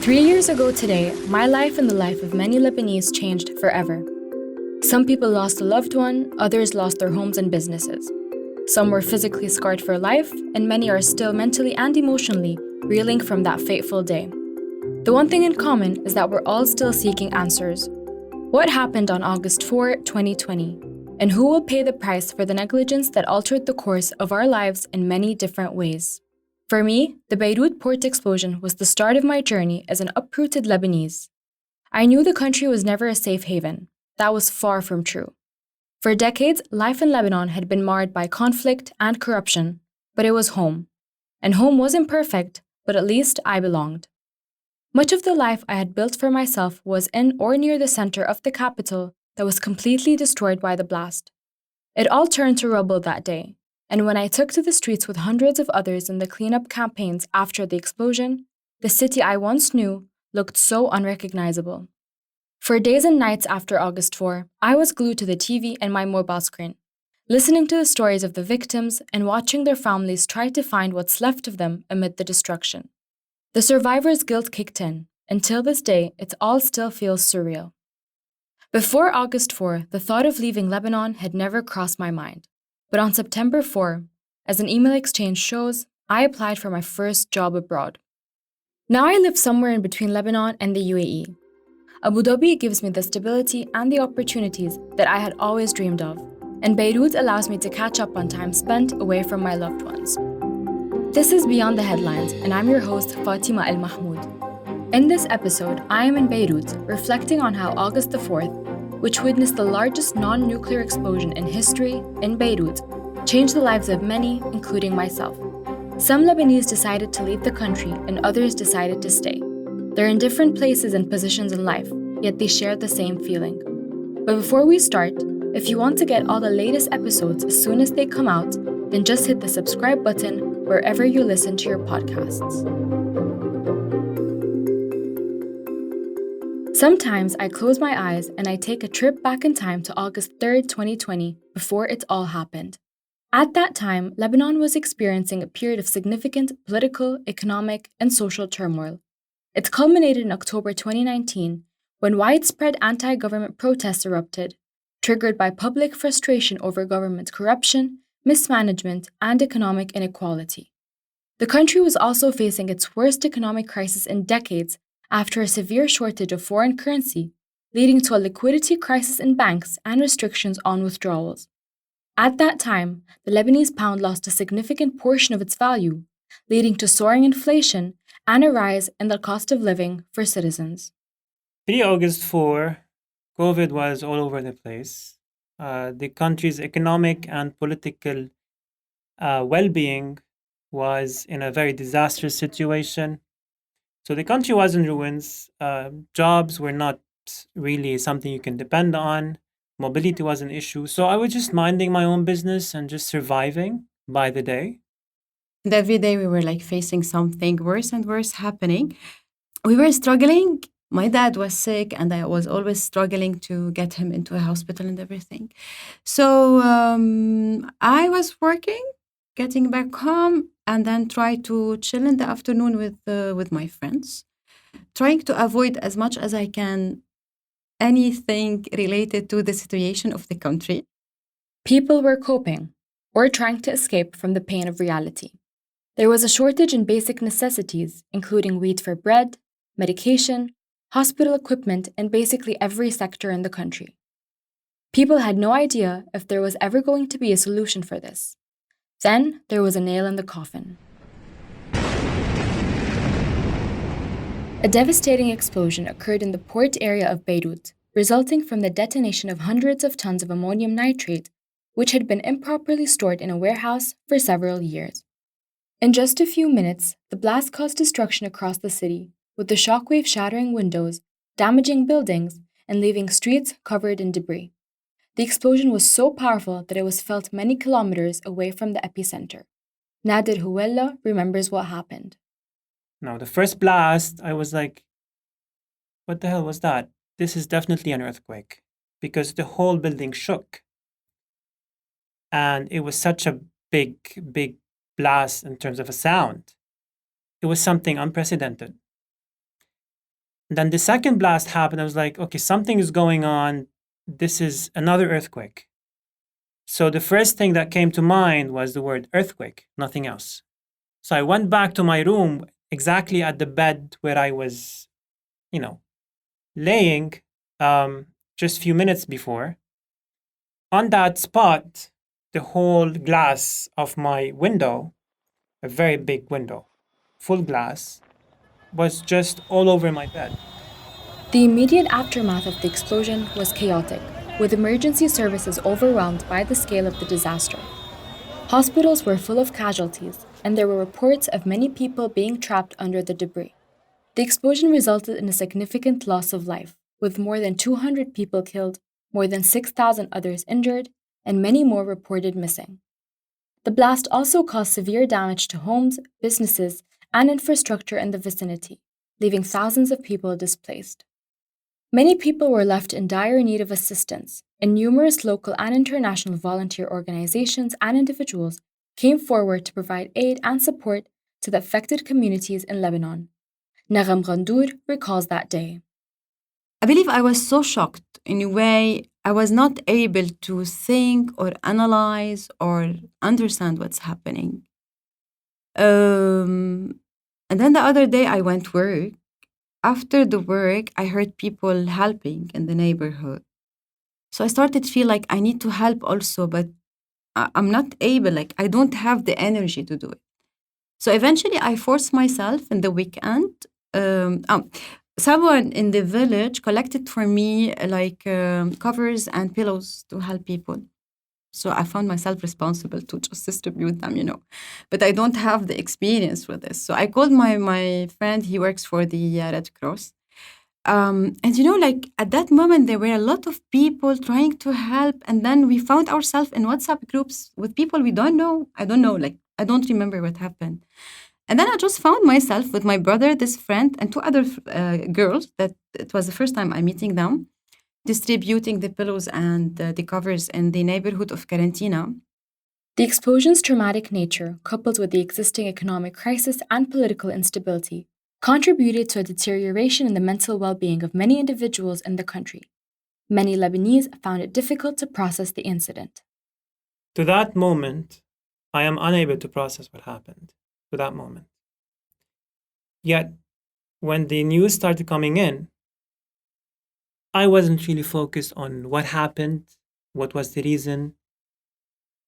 3 years ago today, my life and the life of many Lebanese changed forever. Some people lost a loved one, others lost their homes and businesses. Some were physically scarred for life, and many are still mentally and emotionally reeling from that fateful day. The one thing in common is that we're all still seeking answers. What happened on August 4, 2020? And who will pay the price for the negligence that altered the course of our lives in many different ways? For me, the Beirut port explosion was the start of my journey as an uprooted Lebanese. I knew the country was never a safe haven. That was far from true. For decades, life in Lebanon had been marred by conflict and corruption, but it was home. And home wasn't perfect, but at least I belonged. Much of the life I had built for myself was in or near the center of the capital that was completely destroyed by the blast. It all turned to rubble that day, and when I took to the streets with hundreds of others in the cleanup campaigns after the explosion, the city I once knew looked so unrecognizable. For days and nights after August 4, I was glued to the TV and my mobile screen, listening to the stories of the victims and watching their families try to find what's left of them amid the destruction. The survivors' guilt kicked in. Until this day, it all still feels surreal. Before August 4, the thought of leaving Lebanon had never crossed my mind. But on September 4, as an email exchange shows, I applied for my first job abroad. Now I live somewhere in between Lebanon and the UAE. Abu Dhabi gives me the stability and the opportunities that I had always dreamed of, and Beirut allows me to catch up on time spent away from my loved ones. This is Beyond the Headlines, and I'm your host, Fatima Al Mahmoud. In this episode, I am in Beirut, reflecting on how August the 4th, which witnessed the largest non-nuclear explosion in history in Beirut, changed the lives of many, including myself. Some Lebanese decided to leave the country and others decided to stay. They're in different places and positions in life, yet they share the same feeling. But before we start, if you want to get all the latest episodes as soon as they come out, then just hit the subscribe button wherever you listen to your podcasts. Sometimes I close my eyes and I take a trip back in time to August 3rd, 2020, before it all happened. At that time, Lebanon was experiencing a period of significant political, economic, and social turmoil. It culminated in October 2019, when widespread anti-government protests erupted, triggered by public frustration over government corruption, mismanagement, and economic inequality. The country was also facing its worst economic crisis in decades after a severe shortage of foreign currency, leading to a liquidity crisis in banks and restrictions on withdrawals. At that time, the Lebanese pound lost a significant portion of its value, leading to soaring inflation and a rise in the cost of living for citizens. Pre-August 4, COVID was all over the place. The country's economic and political well-being was in a very disastrous situation. So the country was in ruins. Jobs were not really something you can depend on. Mobility was an issue. So I was just minding my own business and just surviving by the day. And every day we were like facing something worse and worse happening. We were struggling. My dad was sick, and I was always struggling to get him into a hospital and everything. So I was working, getting back home, and then try to chill in the afternoon with my friends, trying to avoid as much as I can anything related to the situation of the country. People were coping, or trying to escape from the pain of reality. There was a shortage in basic necessities, including wheat for bread, medication, hospital equipment, and basically every sector in the country. People had no idea if there was ever going to be a solution for this. Then there was a nail in the coffin. A devastating explosion occurred in the port area of Beirut, resulting from the detonation of hundreds of tons of ammonium nitrate, which had been improperly stored in a warehouse for several years. In just a few minutes, the blast caused destruction across the city, with the shockwave shattering windows, damaging buildings, and leaving streets covered in debris. The explosion was so powerful that it was felt many kilometers away from the epicenter. Nadir Huwella remembers what happened. Now, the first blast, I was like, what the hell was that? This is definitely an earthquake because the whole building shook. And it was such a big blast in terms of a sound. It was something unprecedented. Then the second blast happened. I was like, okay, something is going on. This is another earthquake. So the first thing that came to mind was the word earthquake, nothing else. So I went back to my room exactly at the bed where I was, laying just a few minutes before. On that spot, the whole glass of my window, a very big window, full glass, was just all over my bed. The immediate aftermath of the explosion was chaotic, with emergency services overwhelmed by the scale of the disaster. Hospitals were full of casualties, and there were reports of many people being trapped under the debris. The explosion resulted in a significant loss of life, with more than 200 people killed, more than 6,000 others injured, and many more reported missing. The blast also caused severe damage to homes, businesses, and infrastructure in the vicinity, leaving thousands of people displaced. Many people were left in dire need of assistance, and numerous local and international volunteer organizations and individuals came forward to provide aid and support to the affected communities in Lebanon. Nagham Ghandour recalls that day. I believe I was so shocked in a way I was not able to think or analyze or understand what's happening. And then the other day I went work. After the work, I heard people helping in the neighborhood. So I started to feel like I need to help also, but I'm not able, like I don't have the energy to do it. So eventually I forced myself in the weekend. Someone in the village collected for me covers and pillows to help people. So I found myself responsible to just distribute them. But I don't have the experience with this. So I called my friend, he works for the Red Cross. And at that moment, there were a lot of people trying to help. And then we found ourselves in WhatsApp groups with people we don't know. I don't know, I don't remember what happened. And then I just found myself with my brother, this friend, and two other girls that it was the first time I'm meeting them, distributing the pillows and the covers in the neighborhood of Karantina. The explosion's traumatic nature, coupled with the existing economic crisis and political instability, contributed to a deterioration in the mental well-being of many individuals in the country. Many Lebanese found it difficult to process the incident. To that moment, I am unable to process what happened. To that moment. Yet, when the news started coming in, I wasn't really focused on what happened, what was the reason,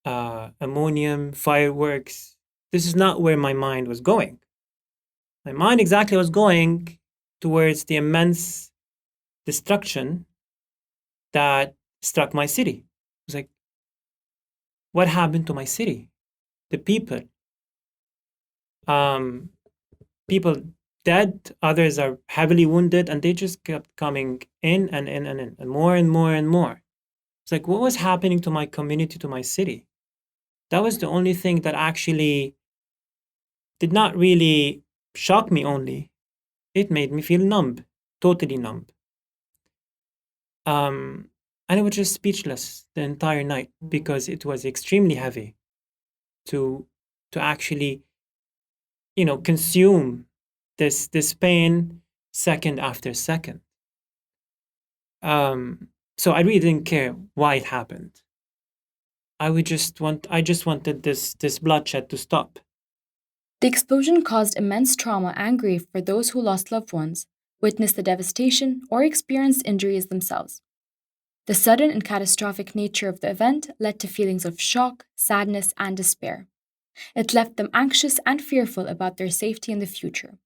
ammonium, fireworks. This is not where my mind was going. My mind exactly was going towards the immense destruction that struck my city. It was like, what happened to my city? The people. People dead, others are heavily wounded, and they just kept coming in and in and in, and more and more and more. It's like, what was happening to my community, to my city? That was the only thing that actually did not really shock me only. It made me feel numb, totally numb. And I was just speechless the entire night because it was extremely heavy to actually, consume this pain second after second. So I really didn't care why it happened. I just wanted this bloodshed to stop. The explosion caused immense trauma and grief for those who lost loved ones, witnessed the devastation, or experienced injuries themselves. The sudden and catastrophic nature of the event led to feelings of shock, sadness, and despair. It left them anxious and fearful about their safety in the future.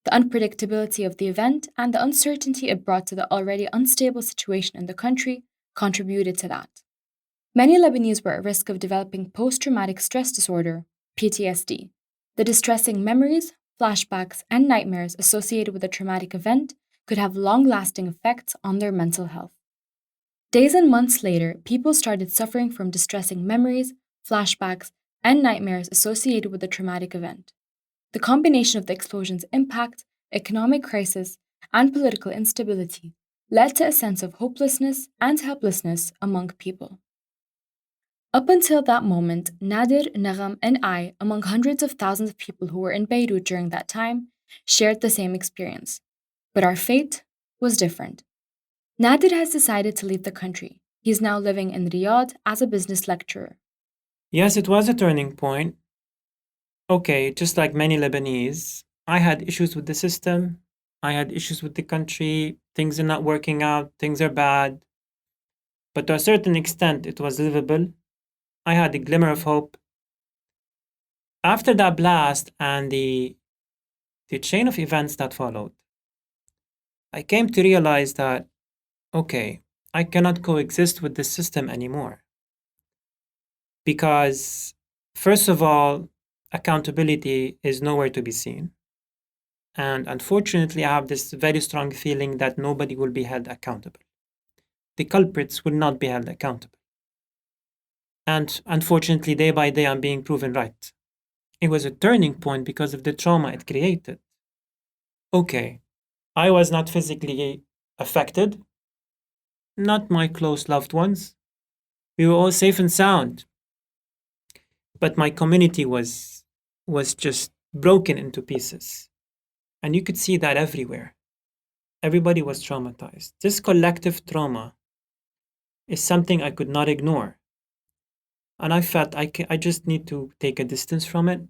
The unpredictability of the event and the uncertainty it brought to the already unstable situation in the country contributed to that. Many Lebanese were at risk of developing post-traumatic stress disorder, PTSD. The distressing memories, flashbacks, and nightmares associated with a traumatic event could have long-lasting effects on their mental health. Days and months later, people started suffering from distressing memories, flashbacks, and nightmares associated with the traumatic event. The combination of the explosion's impact, economic crisis, and political instability led to a sense of hopelessness and helplessness among people. Up until that moment, Nadir, Nagham, and I, among hundreds of thousands of people who were in Beirut during that time, shared the same experience. But our fate was different. Nadir has decided to leave the country. He's now living in Riyadh as a business lecturer. Yes, it was a turning point. Okay, just like many Lebanese, I had issues with the system. I had issues with the country. Things are not working out. Things are bad. But to a certain extent, it was livable. I had a glimmer of hope. After that blast and the chain of events that followed, I came to realize that, okay, I cannot coexist with this system anymore. Because, first of all, accountability is nowhere to be seen. And unfortunately, I have this very strong feeling that nobody will be held accountable. The culprits will not be held accountable. And unfortunately, day by day, I'm being proven right. It was a turning point because of the trauma it created. Okay, I was not physically affected, not my close loved ones. We were all safe and sound. But my community was just broken into pieces. And you could see that everywhere. Everybody was traumatized. This collective trauma is something I could not ignore. And I felt I just need to take a distance from it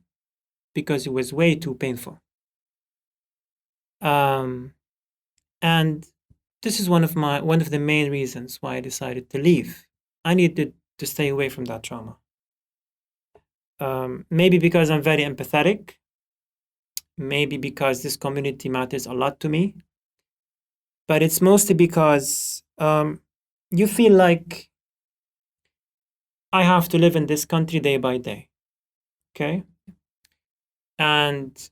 because it was way too painful. And this is one of the main reasons why I decided to leave. I needed to stay away from that trauma. Maybe because I'm very empathetic. Maybe because this community matters a lot to me. But it's mostly because you feel like I have to live in this country day by day. Okay? And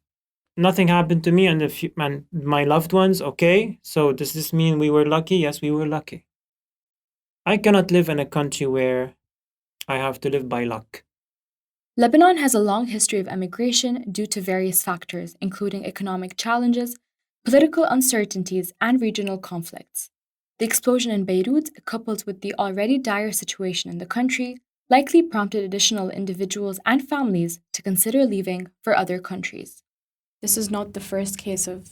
nothing happened to me and my loved ones. Okay? So does this mean we were lucky? Yes, we were lucky. I cannot live in a country where I have to live by luck. Lebanon has a long history of emigration due to various factors, including economic challenges, political uncertainties, and regional conflicts. The explosion in Beirut, coupled with the already dire situation in the country, likely prompted additional individuals and families to consider leaving for other countries. This is not the first case of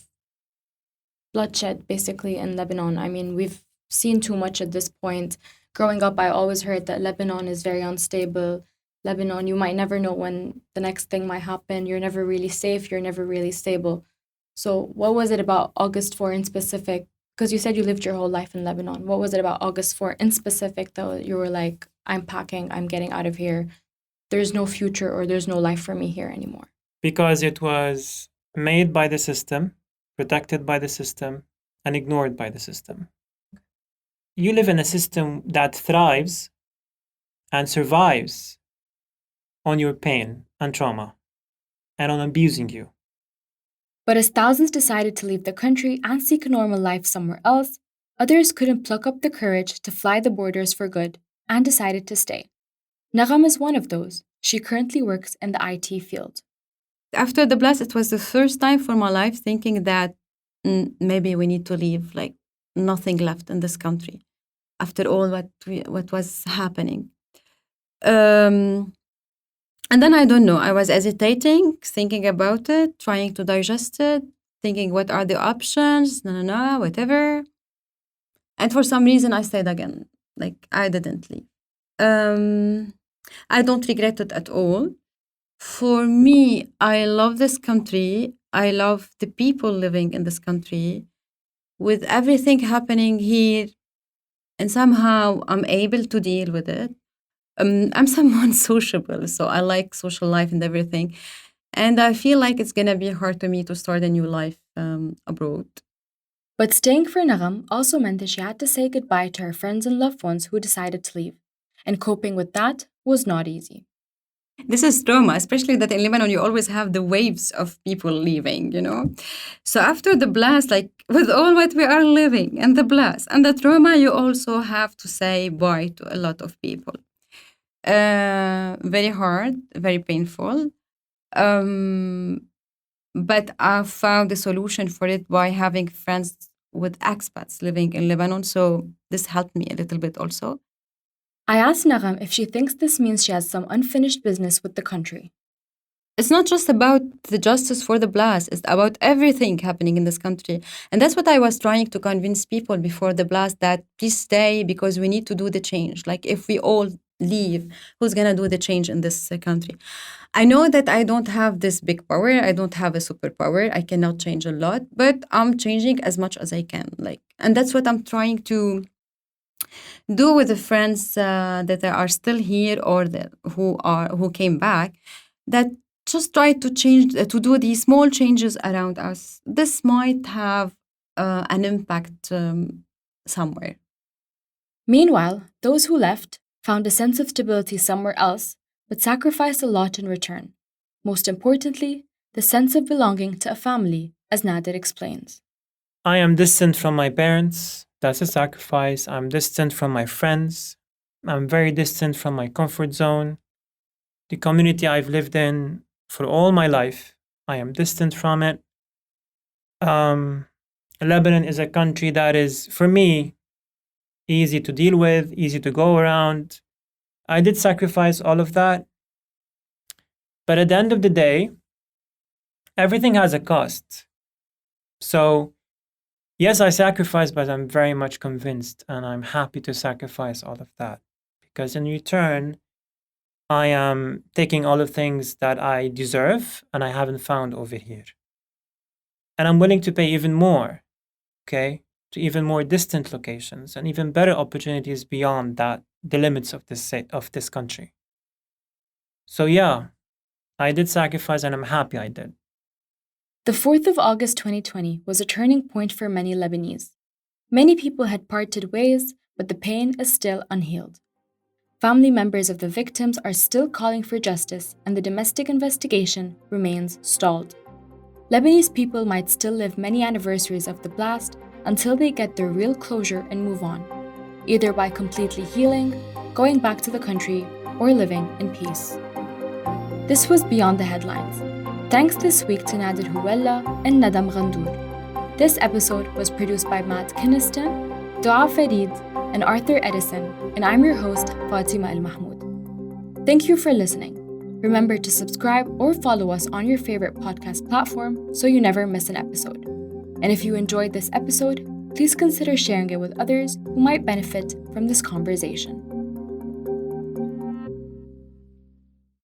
bloodshed, basically, in Lebanon. I mean, we've seen too much at this point. Growing up, I always heard that Lebanon is very unstable. Lebanon, you might never know when the next thing might happen. You're never really safe. You're never really stable. So, what was it about August 4 in specific? Because you said you lived your whole life in Lebanon. What was it about August 4 in specific, though, you were like, I'm packing, I'm getting out of here. There's no future or there's no life for me here anymore? Because it was made by the system, protected by the system, and ignored by the system. You live in a system that thrives and survives on your pain and trauma and on abusing you. But as thousands decided to leave the country and seek a normal life somewhere else, others couldn't pluck up the courage to fly the borders for good and decided to stay. Nagham is one of those. She currently works in the IT field. After the blast, it was the first time for my life thinking that maybe we need to leave, like nothing left in this country after all what was happening. And then I don't know, I was hesitating, thinking about it, trying to digest it, thinking what are the options, whatever. And for some reason, I stayed again. Like, I didn't leave. I don't regret it at all. For me, I love this country. I love the people living in this country. With everything happening here, and somehow I'm able to deal with it. I'm someone sociable, so I like social life and everything. And I feel like it's going to be hard for me to start a new life abroad. But staying for Nagham also meant that she had to say goodbye to her friends and loved ones who decided to leave. And coping with that was not easy. This is trauma, especially that in Lebanon, you always have the waves of people leaving, you know? So after the blast, like with all what we are living and the blast and the trauma, you also have to say bye to a lot of people. Very hard, very painful. But I found a solution for it by having friends with expats living in Lebanon. So this helped me a little bit also. I asked Nagham if she thinks this means she has some unfinished business with the country. it's not just about the justice for the blast, it's about everything happening in this country. And that's what I was trying to convince people before the blast, that please stay because we need to do the change. Like if we all leave, who's going to do the change in this country? I know that I don't have this big power. I don't have a superpower. I cannot change a lot, but I'm changing as much as I can. Like, and that's what I'm trying to do with the friends that are still here or who came back, that just try to change, to do these small changes around us. This might have an impact somewhere. Meanwhile, those who left found a sense of stability somewhere else, but sacrificed a lot in return. Most importantly, the sense of belonging to a family, as Nader explains. I am distant from my parents. That's a sacrifice. I'm distant from my friends. I'm very distant from my comfort zone. The community I've lived in for all my life, I am distant from it. Lebanon is a country that is, for me, easy to deal with, easy to go around. I did sacrifice all of that. But at the end of the day, everything has a cost. So, yes, I sacrificed, but I'm very much convinced and I'm happy to sacrifice all of that. Because in return, I am taking all the things that I deserve and I haven't found over here. And I'm willing to pay even more, okay, to even more distant locations and even better opportunities beyond that, the limits of this country. So yeah, I did sacrifice and I'm happy I did. The 4th of August 2020 was a turning point for many Lebanese. Many people had parted ways, but the pain is still unhealed. Family members of the victims are still calling for justice, and the domestic investigation remains stalled. Lebanese people might still live many anniversaries of the blast until they get their real closure and move on, either by completely healing, going back to the country, or living in peace. This was Beyond the Headlines. Thanks this week to Nader Huwella and Nadam Ghandour. This episode was produced by Matt Kinniston, Dua Farid, and Arthur Edison, and I'm your host, Fatima Al Mahmoud. Thank you for listening. Remember to subscribe or follow us on your favorite podcast platform so you never miss an episode. And if you enjoyed this episode, please consider sharing it with others who might benefit from this conversation.